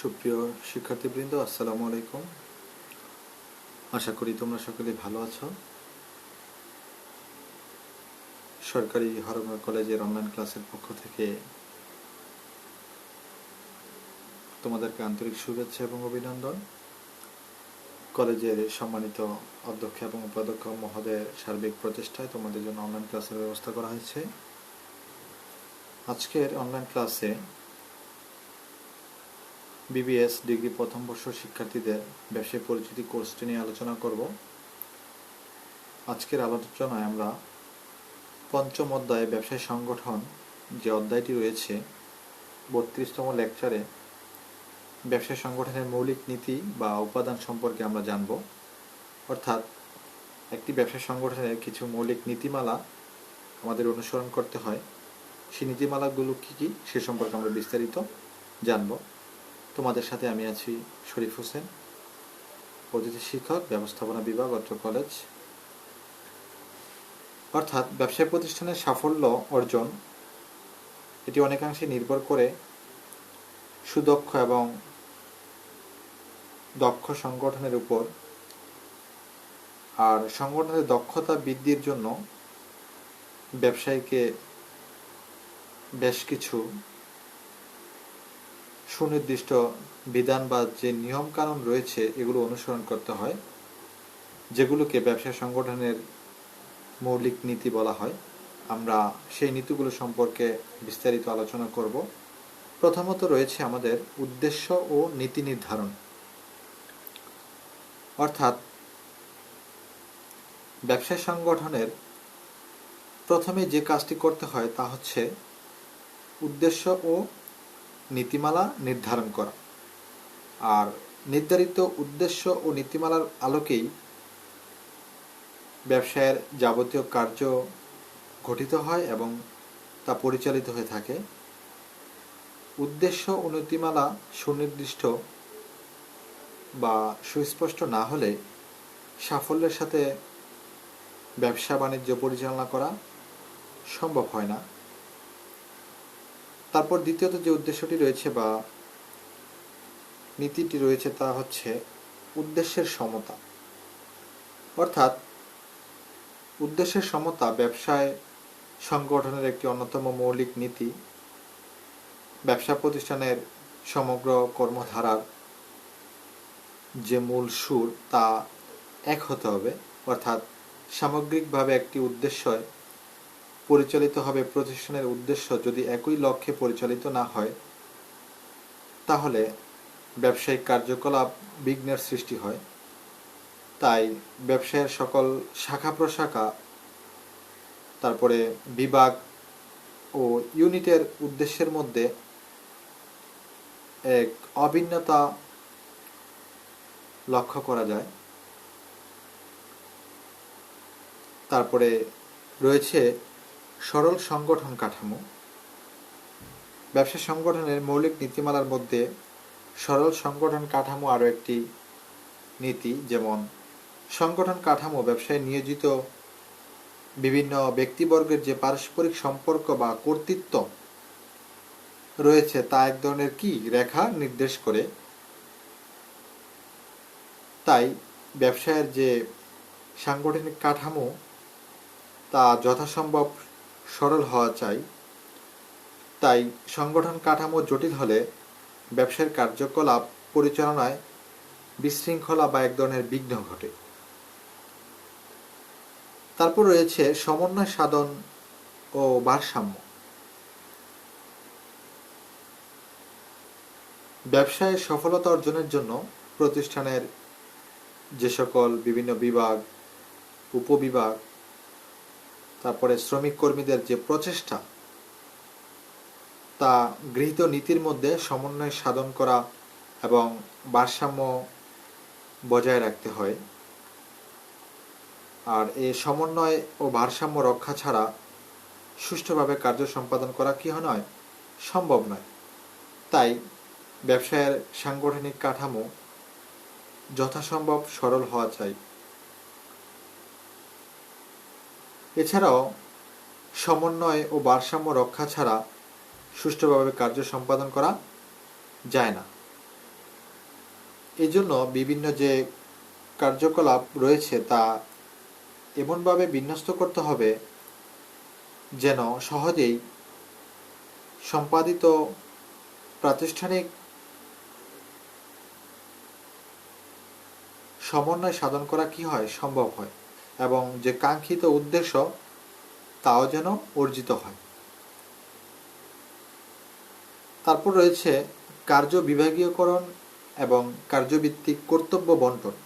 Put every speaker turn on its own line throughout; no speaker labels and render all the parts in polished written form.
সুপ্রিয় শিক্ষার্থীবৃন্দ, আসসালামু আলাইকুম। আশা করি তোমরা সকলে ভালো আছো। সরকারি হরমর কলেজের অনলাইন ক্লাসের পক্ষ থেকে তোমাদেরকে আন্তরিক শুভেচ্ছা এবং অভিনন্দন। কলেজের সম্মানিত অধ্যক্ষ এবং উপাধ্যক্ষ মহোদয়ের সার্বিক প্রচেষ্টায় তোমাদের জন্য অনলাইন ক্লাসের ব্যবস্থা করা হয়েছে। আজকের অনলাইন ক্লাসে বিবিএস ডিগ্রি প্রথম বর্ষ শিক্ষার্থীদের ব্যবসায় পরিচিতি কোর্সটি নিয়ে আলোচনা করব। আজকের আলোচনায় আমরা পঞ্চম অধ্যায়ে ব্যবসায় সংগঠন যে অধ্যায়টি রয়েছে 32তম লেকচারে ব্যবসায় সংগঠনের মৌলিক নীতি বা উপাদান সম্পর্কে আমরা জানব। অর্থাৎ একটি ব্যবসায় সংগঠনের কিছু মৌলিক নীতিমালা আমাদের অনুসরণ করতে হয়। সেই নীতিমালাগুলো কী কী সে সম্পর্কে আমরা বিস্তারিত জানব। তোমাদের সাথে আমি আছি শরীফ হোসেন, অতিথি শিক্ষক, ব্যবস্থাপনা বিভাগ, অত্র কলেজ। অর্থাৎ ব্যবসায় প্রতিষ্ঠানের সাফল্য অর্জন এটি অনেকাংশে নির্ভর করে সুদক্ষ এবং দক্ষ সংগঠনের উপর। আর সংগঠনের দক্ষতা বৃদ্ধির জন্য ব্যবসায়ীকে বেশ কিছু সুনির্দিষ্ট বিধান বা যে নিয়ম কানুন রয়েছে এগুলো অনুসরণ করতে হয়, যেগুলোকে ব্যবসায় সংগঠনের মৌলিক নীতি বলা হয়। আমরা সেই নীতিগুলো সম্পর্কে বিস্তারিত আলোচনা করব। প্রথমত রয়েছে আমাদের উদ্দেশ্য ও নীতি নির্ধারণ। অর্থাৎ ব্যবসায় সংগঠনের প্রথমে যে কাজটি করতে হয় তা হচ্ছে উদ্দেশ্য ও নীতিমালা নির্ধারণ করা। আর নির্ধারিত উদ্দেশ্য ও নীতিমালার আলোকেই ব্যবসায়ের যাবতীয় কার্য গঠিত হয় এবং তা পরিচালিত হয়ে থাকে। উদ্দেশ্য ও নীতিমালা সুনির্দিষ্ট বা সুস্পষ্ট না হলে সাফল্যের সাথে ব্যবসা বাণিজ্য পরিচালনা করা সম্ভব হয় না। তারপর দ্বিতীয়ত যে উদ্দেশ্যটি রয়েছে বা নীতিটি রয়েছে তা হচ্ছে উদ্দেশ্যের সমতা। অর্থাৎ উদ্দেশ্যের সমতা ব্যবসায় সংগঠনের একটি অন্যতম মৌলিক নীতি। ব্যবসা প্রতিষ্ঠানের সমগ্র কর্মধারার যে মূল সুর তা এক হতে হবে। অর্থাৎ সামগ্রিকভাবে একটি উদ্দেশ্য পরিচালিত হবে। প্রতিষ্ঠানের উদ্দেশ্য যদি একই লক্ষ্যে পরিচালিত না হয় তাহলে ব্যবসায়িক কার্যকলাপ বিঘ্নের সৃষ্টি হয়। তাই ব্যবসায়ের সকল শাখা প্রশাখা, তারপরে বিভাগ ও ইউনিটের উদ্দেশ্যের মধ্যে এক অভিন্নতা লক্ষ্য করা যায়। তারপরে রয়েছে সরল সংগঠন কাঠামো। ব্যবসা সংগঠনের মৌলিক নীতিমালার মধ্যে সরল সংগঠন কাঠামো আরও একটি নীতি। যেমন সংগঠন কাঠামো ব্যবসায় নিয়োজিত বিভিন্ন ব্যক্তিবর্গের যে পারস্পরিক সম্পর্ক বা কর্তৃত্ব রয়েছে তা এক ধরনের কি রেখা নির্দেশ করে। তাই ব্যবসায়ের যে সাংগঠনিক কাঠামো তা যথাসম্ভব সরল হওয়া চাই। তাই সংগঠন কাঠামো জটিল হলে ব্যবসার কার্যকলাপ পরিচালনায় বিশৃঙ্খলা বা এক ধরনের বিঘ্ন ঘটে। তারপর রয়েছে সমন্বয় সাধন ও ভারসাম্য। ব্যবসায় সফলতা অর্জনের জন্য প্রতিষ্ঠানের যে সকল বিভিন্ন বিভাগ, উপবিভাগ, তারপরে শ্রমিক কর্মীদের যে প্রচেষ্টা তা গৃহীত নীতির মধ্যে সমন্বয় সাধন করা এবং ভারসাম্য বজায় রাখতে হয়। আর এই সমন্বয় ও ভারসাম্য রক্ষা ছাড়া সুষ্ঠুভাবে কার্য সম্পাদন করা কি নয়, সম্ভব নয়। তাই ব্যবসায়ের সাংগঠনিক কাঠামো যথাসম্ভব সরল হওয়া চাই। এছাড়াও সমন্বয় ও ভারসাম্য রক্ষা ছাড়া সুষ্ঠুভাবে কার্য সম্পাদন করা যায় না। এই জন্য বিভিন্ন যে কার্যকলাপ রয়েছে তা এমনভাবে বিন্যস্ত করতে হবে যেন সহজেই সম্পাদিত প্রাতিষ্ঠানিক সমন্বয় সাধন করা কি হয় সম্ভব হয় এবং যে কাঙ্ক্ষিত উদ্দেশ্য তাও যেন অর্জিত হয়। তারপর রয়েছে কার্য বিভাগীয়করণ এবং কার্যভিত্তিক কর্তব্য বন্টন।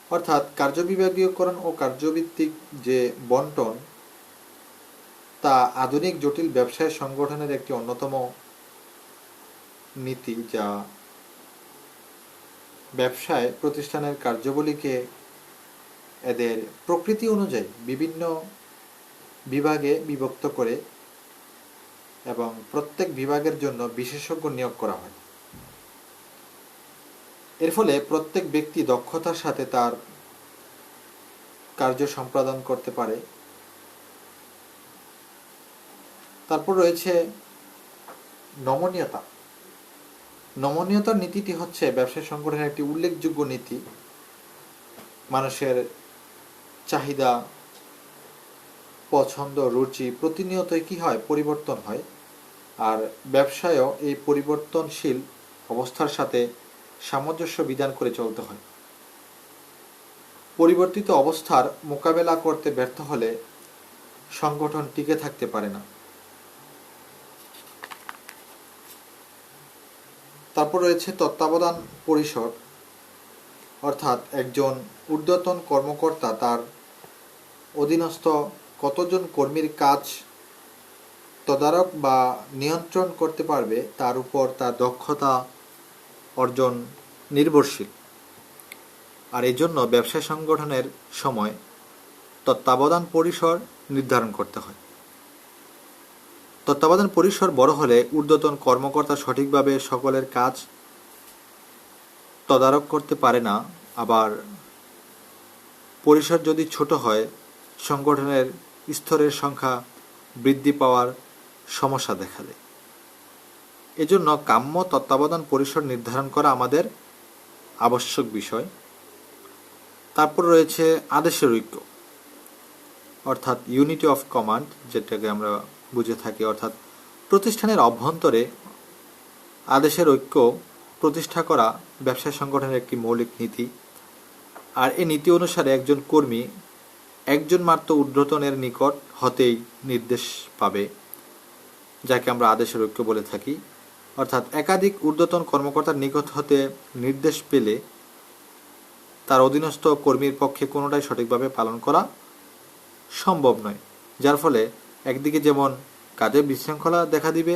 অর্থাৎ কার্য বিভাগীয়করণ ও কার্যভিত্তিক যে বন্টন তা আধুনিক জটিল ব্যবসায় সংগঠনের একটি অন্যতম নীতি, যা ব্যবসায় প্রতিষ্ঠানের কার্যাবলীকে এদের প্রকৃতি অনুযায়ী বিভিন্ন বিভাগে বিভক্ত করে এবং প্রত্যেক বিভাগের জন্য বিশেষজ্ঞ নিয়োগ করা হয়। এর ফলে প্রত্যেক ব্যক্তি দক্ষতার সাথে তার কার্য সম্পাদন করতে পারে। তারপর রয়েছে নমনীয়তা। নমনীয়তার নীতিটি হচ্ছে ব্যবসায় সংগঠনের একটি উল্লেখযোগ্য নীতি। মানুষের চাহিদা, পছন্দ, রুচি প্রতিনিয়তই কি হয়, পরিবর্তন হয়। আর ব্যবসায়ও এই পরিবর্তনশীল অবস্থার সাথে সামঞ্জস্য বিধান করে চলতে হয়। পরিবর্তিত অবস্থার মোকাবেলা করতে ব্যর্থ হলে সংগঠন টিকে থাকতে পারে না। তারপর রয়েছে তত্ত্বাবধান পরিষদ। অর্থাৎ একজন ঊর্ধ্বতন কর্মকর্তা তার অধীনস্থ কতজন কর্মীর কাজ তদারক বা নিয়ন্ত্রণ করতে পারবে তার উপর তার দক্ষতা অর্জন নির্ভরশীল। আর এই জন্য ব্যবসায় সংগঠনের সময় তত্ত্বাবধান পরিসর নির্ধারণ করতে হয়। তত্ত্বাবধান পরিসর বড় হলে ঊর্ধ্বতন কর্মকর্তা সঠিকভাবে সকলের কাজ তদারক করতে পারে না। আবার পরিসর যদি ছোট হয়, সংগঠনের স্তরের সংখ্যা বৃদ্ধি পাওয়ার সমস্যা দেখা দেয়। এজন্য কাম্য তত্ত্বাবধান পরিসর নির্ধারণ করা আমাদের আবশ্যক বিষয়। তারপর রয়েছে আদেশের ঐক্য, অর্থাৎ ইউনিটি অফ কমান্ড, যেটাকে আমরা বুঝে থাকি। অর্থাৎ প্রতিষ্ঠানের অভ্যন্তরে আদেশের ঐক্য প্রতিষ্ঠা করা ব্যবসায় সংগঠনের একটি মৌলিক নীতি। আর এই নীতি অনুসারে একজন কর্মী একজন মাত্র ঊর্ধ্বতনের নিকট হতেই নির্দেশ পাবে, যাকে আমরা আদেশের ঐক্য বলে থাকি। অর্থাৎ একাধিক ঊর্ধ্বতন কর্মকর্তার নিকট হতে নির্দেশ পেলে তার অধীনস্থ কর্মীর পক্ষে কোনোটাই সঠিকভাবে পালন করা সম্ভব নয়, যার ফলে একদিকে যেমন কাজে বিশৃঙ্খলা দেখা দিবে,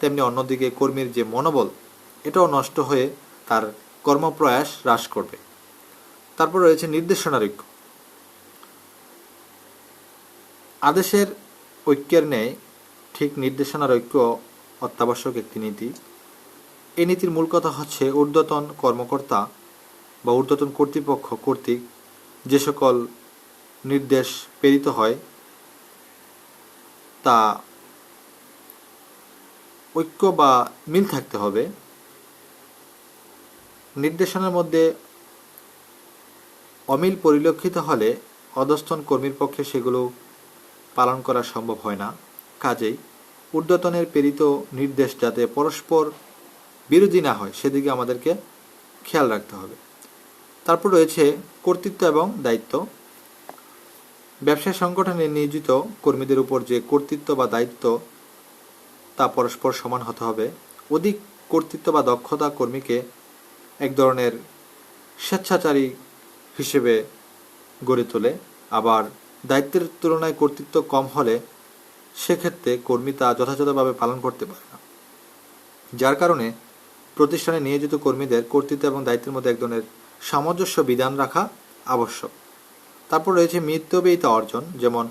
তেমনি অন্যদিকে কর্মীর যে মনোবল এটাও নষ্ট হয়ে তার কর্মপ্রয়াস হ্রাস করবে। তারপর রয়েছে নির্দেশনার ঐক্য। আদেশের ঐক্যের ন্যায় ঠিক নির্দেশনার ঐক্য অত্যাবশ্যক একটি নীতি। এই নীতির মূল কথা হচ্ছে ঊর্ধ্বতন কর্মকর্তা বা ঊর্ধ্বতন কর্তৃপক্ষ কর্তৃক যে সকল নির্দেশ প্রেরিত হয় তা ঐক্য বা মিল থাকতে হবে। নির্দেশনার মধ্যে অমিল পরিলক্ষিত হলে অধস্তন কর্মীর পক্ষে সেগুলো পালন করা সম্ভব হয় না। কাজেই ঊর্ধ্বতনের প্রেরিত নির্দেশ যাতে পরস্পর বিরোধী না হয় সেদিকে আমাদেরকে খেয়াল রাখতে হবে। তারপর রয়েছে কর্তৃত্ব এবং দায়িত্ব। ব্যবসায় সংগঠনে নিয়োজিত কর্মীদের উপর যে কর্তৃত্ব বা দায়িত্ব তা পরস্পর সমান হতে হবে। অধিক কর্তৃত্ব বা দক্ষতা কর্মীকে এক ধরনের স্বেচ্ছাচারী হিসেবে গড়ে তোলে। আবার দায়িত্বের তুলনায় কর্তৃত্ব কম হলে সেক্ষেত্রে কর্মী তা যথাযথভাবে পালন করতে পারে না, যার কারণে প্রতিষ্ঠানে নিয়োজিত কর্মীদের কর্তৃত্ব এবং দায়িত্বের মধ্যে এক ধরনের সামঞ্জস্য বিধান রাখা আবশ্যক। তারপর রয়েছে মিতব্যয়িতা অর্জন, যেমন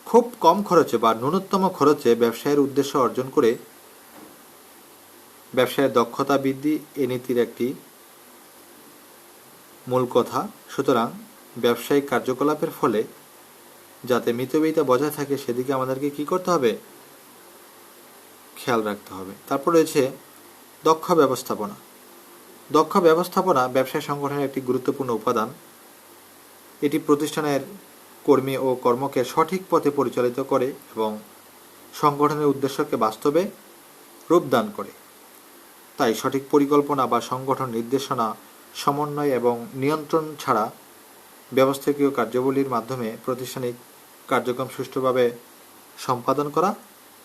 খুব কম খরচে বা ন্যূনতম খরচে ব্যবসায়ের উদ্দেশ্য অর্জন করে ব্যবসায়ের দক্ষতা বৃদ্ধি এ নীতির একটি মূল কথা। সুতরাং ব্যবসায়িক কার্যকলাপের ফলে যাতে মিতব্যয়িতা বজায় থাকে সেদিকে আমাদেরকে কি করতে হবে, খেয়াল রাখতে হবে। তারপর রয়েছে দক্ষ ব্যবস্থাপনা। দক্ষ ব্যবস্থাপনা ব্যবসায় সংগঠনের একটি গুরুত্বপূর্ণ উপাদান। এটি প্রতিষ্ঠানের কর্মী ও কর্মকে সঠিক পথে পরিচালিত করে এবং সংগঠনের উদ্দেশ্যকে বাস্তবে রূপদান করে। তাই সঠিক পরিকল্পনা বা সংগঠন নির্দেশনা, সমন্বয় এবং নিয়ন্ত্রণ ছাড়া ব্যবস্থাপীয় কার্যাবলীর মাধ্যমে প্রাতিষ্ঠানিক কার্যক্রম সুষ্ঠুভাবে সম্পাদন করা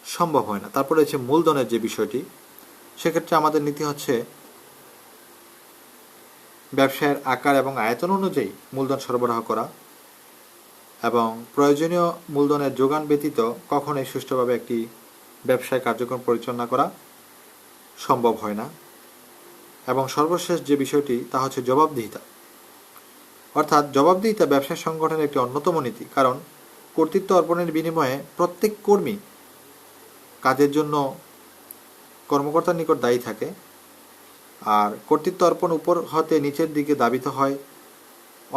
সম্ভব হয় না। তারপরে হচ্ছে মূলধনের যে বিষয়টি, সেক্ষেত্রে আমাদের নীতি হচ্ছে ব্যবসায়ের আকার এবং আয়তন অনুযায়ী মূলধন সরবরাহ করা এবং প্রয়োজনীয় মূলধনের যোগান ব্যতীত কখনোই সুষ্ঠুভাবে একটি ব্যবসায় কার্যক্রম পরিচালনা করা সম্ভব হয় না। এবং সর্বশেষ যে বিষয়টি তা হচ্ছে জবাবদিহিতা। অর্থাৎ জবাবদিহিতা ব্যবসায় সংগঠনের একটি অন্যতম নীতি, কারণ কর্তৃত্ব অর্পণের বিনিময়ে প্রত্যেক কর্মী কাজের জন্য কর্মকর্তার নিকট দায়ী থাকে, আর কর্তৃত্ব অর্পণ উপর হতে নিচের দিকে দাবিত হয়,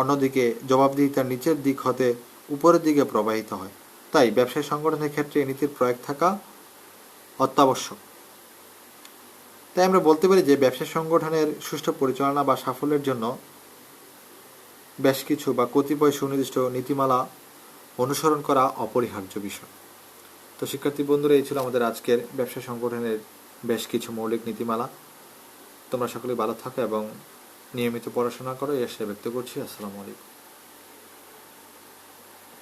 অন্যদিকে জবাবদিহিতার নিচের দিক হতে উপরের দিকে প্রবাহিত হয়। তাই ব্যবসায় সংগঠনের ক্ষেত্রে এই নীতির প্রয়োগ থাকা অত্যাবশ্যক। তাই আমরা বলতে পারি যে ব্যবসায় সংগঠনের সুষ্ঠু পরিচালনা বা সাফল্যের জন্য বেশ কিছু বা কতিপয় সুনির্দিষ্ট নীতিমালা অনুসরণ করা অপরিহার্য বিষয়। তো শিক্ষার্থী বন্ধুরা, এই ছিল আমাদের আজকের ব্যবসা সংগঠনের বেশ কিছু মৌলিক নীতিমালা। তোমরা সকলে ভালো থাকো এবং নিয়মিত পড়াশোনা করো, এই আশা ব্যক্ত করছি। আসসালামু আলাইকুম।